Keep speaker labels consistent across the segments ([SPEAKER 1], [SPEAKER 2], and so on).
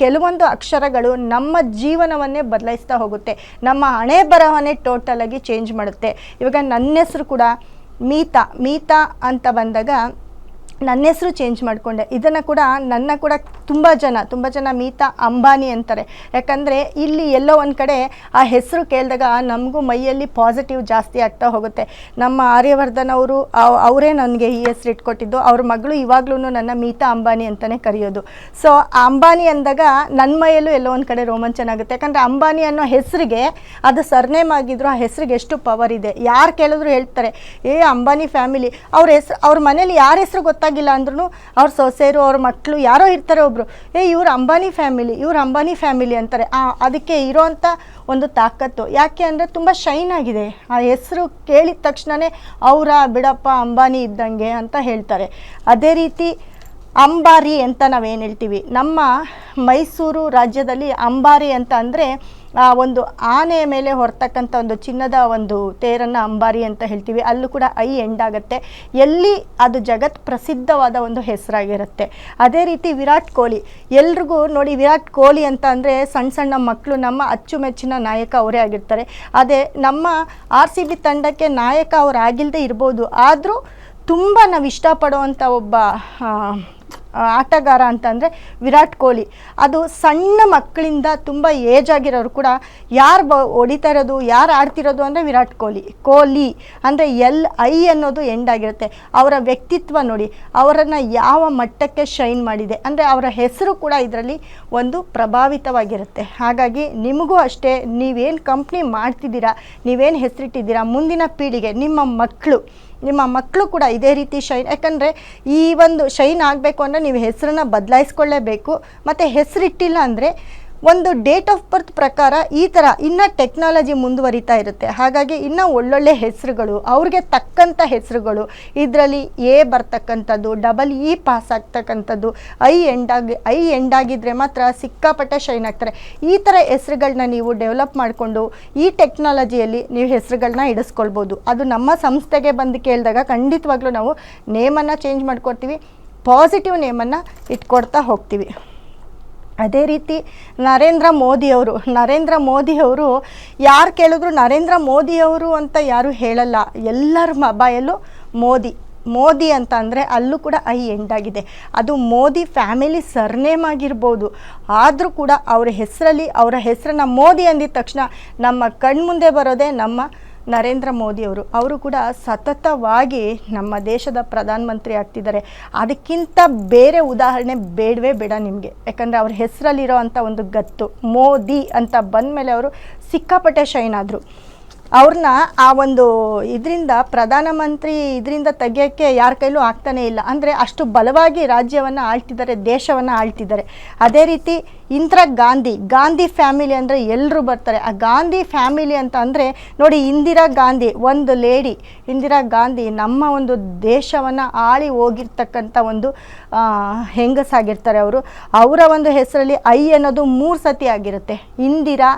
[SPEAKER 1] ಕೆಲವೊಂದು ಅಕ್ಷರಗಳು ನಮ್ಮ ಜೀವನವನ್ನೇ ಬದಲಾಯಿಸ್ತಾ ಹೋಗುತ್ತೆ. ನಮ್ಮ ಹಣೆ ಬರಹವನ್ನೇ ಟೋಟಲ್ ಆಗಿ ಚೇಂಜ್ ಮಾಡುತ್ತೆ. ಇವಾಗ ನನ್ನ ಹೆಸರು ಕೂಡ ಮೀತಾ ಅಂತ ಬಂದಾಗ ನನ್ನ ಹೆಸರು ಚೇಂಜ್ ಮಾಡಿಕೊಂಡೆ. ಇದನ್ನು ಕೂಡ ನನ್ನ ಕೂಡ ತುಂಬ ಜನ ಮೀತಾ ಅಂಬಾನಿ ಅಂತಾರೆ. ಯಾಕಂದರೆ ಇಲ್ಲಿ ಎಲ್ಲೋ ಒಂದು ಕಡೆ ಆ ಹೆಸರು ಕೇಳಿದಾಗ ನಮಗೂ ಮೈಯಲ್ಲಿ ಪಾಸಿಟಿವ್ ಜಾಸ್ತಿ ಆಗ್ತಾ ಹೋಗುತ್ತೆ. ನಮ್ಮ ಆರ್ಯವರ್ಧನ್ ಅವರೇ ನನಗೆ ಈ ಹೆಸರು ಇಟ್ಕೊಟ್ಟಿದ್ದು. ಅವ್ರ ಮಗಳು ಇವಾಗ್ಲೂ ನನ್ನ ಮೀತಾ ಅಂಬಾನಿ ಅಂತಲೇ ಕರೆಯೋದು. ಸೊ ಆ ಅಂಬಾನಿ ಅಂದಾಗ ನನ್ನ ಮೈಯಲ್ಲೂ ಎಲ್ಲೋ ಒಂದು ಕಡೆ ರೋಮಾಂಚನ ಆಗುತ್ತೆ. ಯಾಕಂದರೆ ಅಂಬಾನಿ ಅನ್ನೋ ಹೆಸರಿಗೆ ಅದು ಸರ್ನೇಮ್ ಆಗಿದ್ರು ಆ ಹೆಸರಿಗೆ ಎಷ್ಟು ಪವರ್ ಇದೆ. ಯಾರು ಕೇಳಿದ್ರು ಹೇಳ್ತಾರೆ ಅಂಬಾನಿ ಫ್ಯಾಮಿಲಿ. ಅವ್ರ ಮನೇಲಿ ಯಾರ ಹೆಸರು ಗೊತ್ತಾಗಿಲ್ಲ ಅಂದ್ರೂ ಅವ್ರ ಸೊಸೆಯರು ಅವ್ರ ಮಕ್ಕಳು ಯಾರೋ ಇರ್ತಾರೆ ಒಬ್ರು, ಇವ್ರು ಅಂಬಾನಿ ಫ್ಯಾಮಿಲಿ ಅಂತಾರೆ. ಅದಕ್ಕೆ ಇರೋವಂಥ ಒಂದು ತಾಕತ್ತು ಯಾಕೆ ಅಂದರೆ ತುಂಬ ಶೈನ್ ಆಗಿದೆ. ಆ ಹೆಸರು ಕೇಳಿದ ತಕ್ಷಣವೇ ಅವರ ಬಿಡಪ್ಪ ಅಂಬಾನಿ ಇದ್ದಂಗೆ ಅಂತ ಹೇಳ್ತಾರೆ. ಅದೇ ರೀತಿ ಅಂಬಾರಿ ಅಂತ ನಾವೇನು ಹೇಳ್ತೀವಿ, ನಮ್ಮ ಮೈಸೂರು ರಾಜ್ಯದಲ್ಲಿ ಅಂಬಾರಿ ಅಂತ ಅಂದರೆ ಒಂದು ಆನೆಯ ಮೇಲೆ ಹೊರತಕ್ಕಂಥ ಒಂದು ಚಿನ್ನದ ಒಂದು ತೇರನ್ನು ಅಂಬಾರಿ ಅಂತ ಹೇಳ್ತೀವಿ. ಅಲ್ಲೂ ಕೂಡ ಎಂಡ್ ಆಗುತ್ತೆ. ಎಲ್ಲಿ ಅದು ಜಗತ್ ಪ್ರಸಿದ್ಧವಾದ ಒಂದು ಹೆಸರಾಗಿರುತ್ತೆ. ಅದೇ ರೀತಿ ವಿರಾಟ್ ಕೊಹ್ಲಿ, ಎಲ್ರಿಗೂ ನೋಡಿ ವಿರಾಟ್ ಕೊಹ್ಲಿ ಅಂತ ಅಂದರೆ ಸಣ್ಣ ಮಕ್ಕಳು ನಮ್ಮ ಅಚ್ಚುಮೆಚ್ಚಿನ ನಾಯಕ ಅವರೇ ಆಗಿರ್ತಾರೆ. ಅದೇ ನಮ್ಮ RCB ತಂಡಕ್ಕೆ ನಾಯಕ ಅವ್ರು ಆಗಿಲ್ಲದೆ ಇರ್ಬೋದು, ಆದರೂ ತುಂಬ ನಾವು ಇಷ್ಟಪಡುವಂಥ ಒಬ್ಬ ಆಟಗಾರ ಅಂತಂದರೆ ವಿರಾಟ್ ಕೊಹ್ಲಿ. ಅದು ಸಣ್ಣ ಮಕ್ಕಳಿಂದ ತುಂಬ ಏಜ್ ಆಗಿರೋರು ಕೂಡ ಯಾರು ಹೊಡಿತಾ ಇರೋದು, ಯಾರು ಆಡ್ತಿರೋದು ಅಂದರೆ ವಿರಾಟ್ ಕೊಹ್ಲಿ ಅಂದರೆ LI ಅನ್ನೋದು ಎಂಡ್ ಆಗಿರುತ್ತೆ. ಅವರ ವ್ಯಕ್ತಿತ್ವ ನೋಡಿ, ಅವರನ್ನು ಯಾವ ಮಟ್ಟಕ್ಕೆ ಶೈನ್ ಮಾಡಿದೆ ಅಂದರೆ ಅವರ ಹೆಸರು ಕೂಡ ಇದರಲ್ಲಿ ಒಂದು ಪ್ರಭಾವಿತವಾಗಿರುತ್ತೆ. ಹಾಗಾಗಿ ನಿಮಗೂ ಅಷ್ಟೇ, ನೀವೇನು ಕಂಪ್ನಿ ಮಾಡ್ತಿದ್ದೀರಾ, ನೀವೇನು ಹೆಸರಿಟ್ಟಿದ್ದೀರಾ, ಮುಂದಿನ ಪೀಳಿಗೆ ನಿಮ್ಮ ಮಕ್ಕಳು ಕೂಡ ಇದೇ ರೀತಿ ಶೈನ್. ಯಾಕಂದರೆ ಈ ಒಂದು ಶೈನ್ ಆಗಬೇಕು ಅಂದರೆ ನೀವು ಹೆಸರನ್ನು ಬದಲಾಯಿಸ್ಕೊಳ್ಳೇಬೇಕು. ಮತ್ತು ಹೆಸರಿಟ್ಟಿಲ್ಲ ಅಂದರೆ ಒಂದು ಡೇಟ್ ಆಫ್ ಬರ್ತ್ ಪ್ರಕಾರ ಈ ಥರ ಇನ್ನೂ ಟೆಕ್ನಾಲಜಿ ಮುಂದುವರಿತಾ ಇರುತ್ತೆ. ಹಾಗಾಗಿ ಇನ್ನೂ ಒಳ್ಳೊಳ್ಳೆ ಹೆಸರುಗಳು, ಅವ್ರಿಗೆ ತಕ್ಕಂಥ ಹೆಸರುಗಳು, ಇದರಲ್ಲಿ ಬರ್ತಕ್ಕಂಥದ್ದು, EE ಪಾಸ್ ಆಗ್ತಕ್ಕಂಥದ್ದು, ಐ ಎಂಡ್ ಆಗಿದ್ದರೆ ಮಾತ್ರ ಸಿಕ್ಕಾಪಟ್ಟೆ ಶೈನ್ ಆಗ್ತಾರೆ. ಈ ಥರ ಹೆಸರುಗಳನ್ನ ನೀವು ಡೆವಲಪ್ ಮಾಡಿಕೊಂಡು ಈ ಟೆಕ್ನಾಲಜಿಯಲ್ಲಿ ನೀವು ಹೆಸರುಗಳನ್ನ ಇಡಿಸ್ಕೊಳ್ಬೋದು. ಅದು ನಮ್ಮ ಸಂಸ್ಥೆಗೆ ಬಂದು ಕೇಳಿದಾಗ ಖಂಡಿತವಾಗ್ಲೂ ನಾವು ನೇಮನ್ನು ಚೇಂಜ್ ಮಾಡ್ಕೊಡ್ತೀವಿ, ಪಾಸಿಟಿವ್ ನೇಮನ್ನು ಇಟ್ಕೊಡ್ತಾ ಹೋಗ್ತೀವಿ. ಅದೇ ರೀತಿ ನರೇಂದ್ರ ಮೋದಿಯವರು ಯಾರು ಕೇಳಿದ್ರು ನರೇಂದ್ರ ಮೋದಿಯವರು ಅಂತ ಯಾರೂ ಹೇಳಲ್ಲ. ಎಲ್ಲರ ಬಾಯಲ್ಲೂ ಮೋದಿ ಅಂತ ಅಂದರೆ ಅಲ್ಲೂ ಕೂಡ ಎಂಡ್ ಆಗಿದೆ. ಅದು ಮೋದಿ ಫ್ಯಾಮಿಲಿ ಸರ್ನೇಮ್ ಆಗಿರ್ಬೋದು, ಆದರೂ ಕೂಡ ಅವರ ಹೆಸರನ್ನು ಮೋದಿ ಅಂದಿದ ತಕ್ಷಣ ನಮ್ಮ ಕಣ್ಮುಂದೆ ಬರೋದೇ ನಮ್ಮ ನರೇಂದ್ರ ಮೋದಿಯವರು ಕೂಡ ಸತತವಾಗಿ ನಮ್ಮ ದೇಶದ ಪ್ರಧಾನಮಂತ್ರಿ ಆಗ್ತಿದ್ದಾರೆ. ಅದಕ್ಕಿಂತ ಬೇರೆ ಉದಾಹರಣೆ ಬೇಡ ನಿಮಗೆ. ಯಾಕಂದರೆ ಅವ್ರ ಹೆಸರಲ್ಲಿರೋ ಅಂಥ ಒಂದು ಗತ್ತು, ಮೋದಿ ಅಂತ ಬಂದಮೇಲೆ ಅವರು ಸಿಕ್ಕಾಪಟ್ಟೆ ಶೈನ್ ಆದರು. ಅವ್ರನ್ನ ಆ ಒಂದು ಪ್ರಧಾನಮಂತ್ರಿ ತೆಗಿಯೋಕ್ಕೆ ಯಾರ ಕೈಲೂ ಆಗ್ತಾನೇ ಇಲ್ಲ. ಅಂದರೆ ಅಷ್ಟು ಬಲವಾಗಿ ರಾಜ್ಯವನ್ನು ಆಳ್ತಿದ್ದಾರೆ, ದೇಶವನ್ನು ಆಳ್ತಿದ್ದಾರೆ. ಅದೇ ರೀತಿ ಇಂದಿರಾ ಗಾಂಧಿ ಫ್ಯಾಮಿಲಿ ಅಂದರೆ ಎಲ್ಲರೂ ಬರ್ತಾರೆ. ಆ ಗಾಂಧಿ ಫ್ಯಾಮಿಲಿ ಅಂತ ಅಂದರೆ ನೋಡಿ, ಇಂದಿರಾ ಗಾಂಧಿ ನಮ್ಮ ಒಂದು ದೇಶವನ್ನು ಆಳಿ ಹೋಗಿರ್ತಕ್ಕಂಥ ಒಂದು ಹೆಂಗಸಾಗಿರ್ತಾರೆ. ಅವರ ಒಂದು ಹೆಸರಲ್ಲಿ ಅನ್ನೋದು 3 ಸತಿ ಆಗಿರುತ್ತೆ. ಇಂದಿರಾ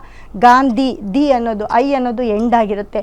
[SPEAKER 1] ಗಾಂಧಿ ಅನ್ನೋದು ಎಂಡ್ ಆಗಿರುತ್ತೆ.